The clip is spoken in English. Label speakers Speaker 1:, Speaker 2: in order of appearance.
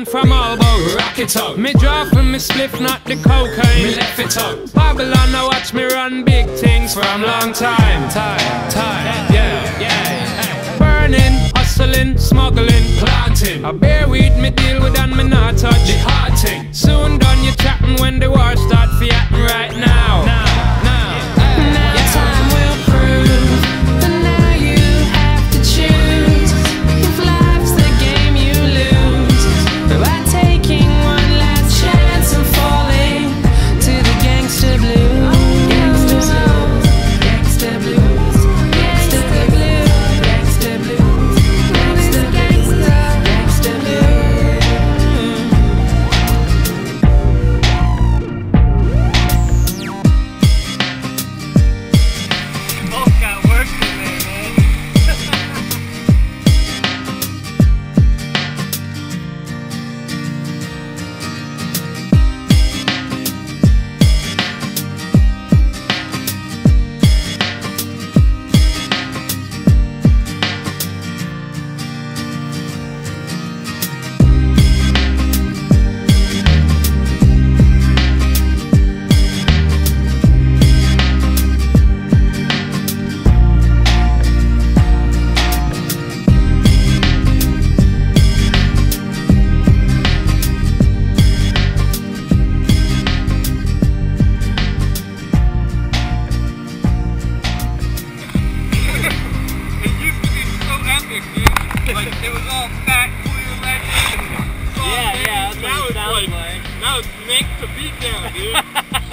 Speaker 1: man from Albo.
Speaker 2: Rock it up.
Speaker 1: Me draw from me spliff, not the cocaine.
Speaker 2: Me left it up.
Speaker 1: Babylon, now watch me run big things from long time. Yeah. Burning, hustling, smuggling,
Speaker 2: Planting.
Speaker 1: I bear weed me deal with and me not touch.
Speaker 2: The hard thing.
Speaker 1: Soon done you chatting when the war start fiating right now. Now.
Speaker 3: Time will prove, but now you have to choose. If life's the game you lose, by taking one last chance and falling to the gangster blues. Gangster blues, gangster blues, gangster blues, gangster blues, gangster gangster blues.
Speaker 4: Both got work today, man. It used to be so epic, dude. Like, it was all fat, clear legend.
Speaker 5: Yeah, that's what
Speaker 4: now
Speaker 5: it
Speaker 4: it's
Speaker 5: sounds
Speaker 4: like,
Speaker 5: like.
Speaker 4: now it's Nick to beat down, dude.